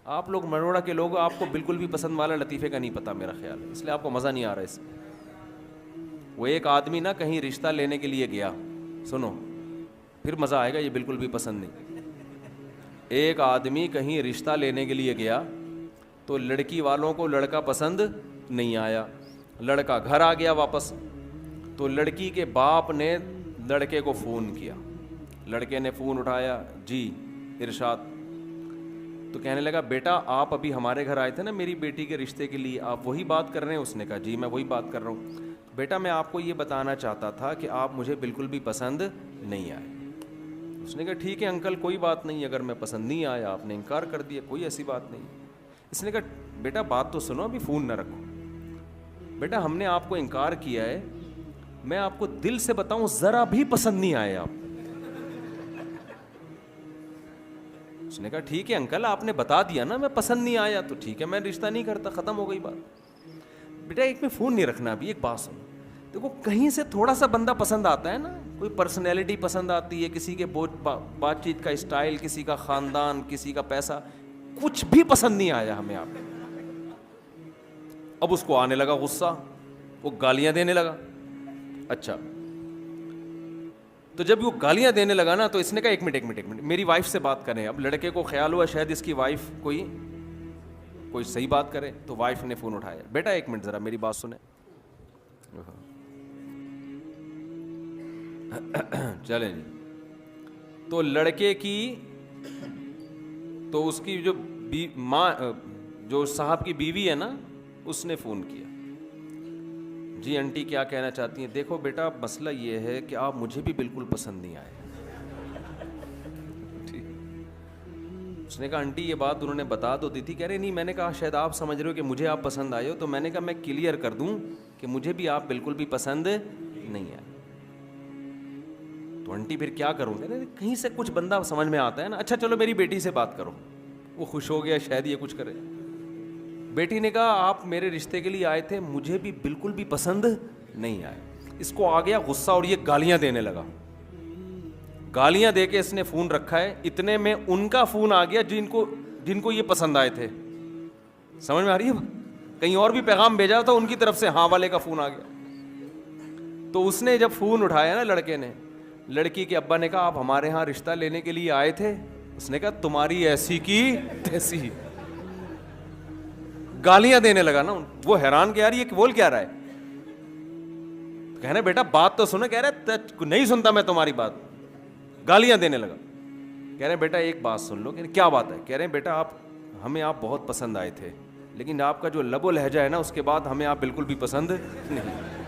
آپ لوگ مروڑا کے لوگ، آپ کو بالکل بھی پسند والا لطیفے کا نہیں پتہ میرا خیال ہے، اس لیے آپ کو مزہ نہیں آ رہا اس میں. وہ ایک آدمی نا کہیں رشتہ لینے کے لیے گیا، سنو پھر مزہ آئے گا، یہ بالکل بھی پسند نہیں. ایک آدمی کہیں رشتہ لینے کے لیے گیا تو لڑکی والوں کو لڑکا پسند نہیں آیا. لڑکا گھر آ گیا واپس، تو لڑکی کے باپ نے لڑکے کو فون کیا. لڑکے نے فون اٹھایا، جی ارشاد. تو کہنے لگا بیٹا آپ ابھی ہمارے گھر آئے تھے نا میری بیٹی کے رشتے کے لیے، آپ وہی بات کر رہے ہیں؟ اس نے کہا جی میں وہی بات کر رہا ہوں. بیٹا میں آپ کو یہ بتانا چاہتا تھا کہ آپ مجھے بالکل بھی پسند نہیں آئے. اس نے کہا ٹھیک ہے انکل کوئی بات نہیں، اگر میں پسند نہیں آیا آپ نے انکار کر دیا، کوئی ایسی بات نہیں. اس نے کہا بیٹا بات تو سنو، ابھی فون نہ رکھو. بیٹا ہم نے آپ کو انکار کیا ہے، میں آپ کو دل سے بتاؤں ذرا بھی پسند نہیں آئے آپ. اس نے کہا ٹھیک ہے انکل آپ نے بتا دیا نا میں پسند نہیں آیا تو ٹھیک ہے میں رشتہ نہیں کرتا، ختم ہو گئی بات. بیٹا ایک میں فون نہیں رکھنا ابھی، ایک بات سنو. دیکھو کہیں سے تھوڑا سا بندہ پسند آتا ہے نا، کوئی پرسنالٹی پسند آتی ہے، کسی کے بات چیت کا اسٹائل، کسی کا خاندان، کسی کا پیسہ، کچھ بھی پسند نہیں آیا ہمیں آپ. اب اس کو آنے لگا غصہ، وہ گالیاں دینے لگا. اچھا تو جب وہ گالیاں دینے لگا نا تو اس نے کہا ایک منٹ میری وائف سے بات کریں. اب لڑکے کو خیال ہوا شاید اس کی وائف کوئی صحیح بات کرے، تو وائف نے فون اٹھایا. بیٹا ایک منٹ ذرا میری بات سنیں. چلیں جی. تو لڑکے کی تو اس کی جو ماں جو صاحب کی بیوی ہے نا اس نے فون کیا. جی انٹی کیا کہنا چاہتی ہیں؟ دیکھو بیٹا مسئلہ یہ ہے کہ آپ مجھے بھی بالکل پسند نہیں آئے. اس نے کہا آنٹی یہ بات انہوں نے بتا تو دی تھی. کہہ رہے نہیں، میں نے کہا شاید آپ سمجھ رہے ہو کہ مجھے آپ پسند آئے ہو، تو میں نے کہا میں کلیئر کر دوں کہ مجھے بھی آپ بالکل بھی پسند نہیں آئے. تو آنٹی پھر کیا کروں؟ کہہ رہے کہیں سے کچھ بندہ سمجھ میں آتا ہے نا. اچھا چلو میری بیٹی سے بات کرو. وہ خوش ہو گیا شاید یہ کچھ کرے. بیٹی نے کہا آپ میرے رشتے کے لیے آئے تھے، مجھے بھی بالکل بھی پسند نہیں آئے. اس کو آ گیا غصہ اور یہ گالیاں دینے لگا. گالیاں دے کے اس نے فون رکھا ہے. اتنے میں ان کا فون آ گیا جن کو یہ پسند آئے تھے. سمجھ میں آ رہی ہے؟ کہیں اور بھی پیغام بھیجا تھا ان کی طرف سے، ہاں والے کا فون آ گیا. تو اس نے جب فون اٹھایا نا لڑکے نے، لڑکی کے ابا نے کہا آپ ہمارے ہاں رشتہ لینے کے لیے آئے تھے؟ اس نے کہا تمہاری ایسی کی تیسی. گالیاں دینے لگا نا. وہ حیران کہ یار یہ بول کیا رہا ہے. کہہ رہے بیٹا بات تو سنو. کہہ رہے نہیں سنتا میں تمہاری بات. گالیاں دینے لگا. کہہ رہے بیٹا ایک بات سن لو. کیا بات ہے؟ کہہ رہے بیٹا ہمیں آپ بہت پسند آئے تھے، لیکن آپ کا جو لب و لہجہ ہے نا اس کے بعد ہمیں آپ بالکل بھی پسند نہیں.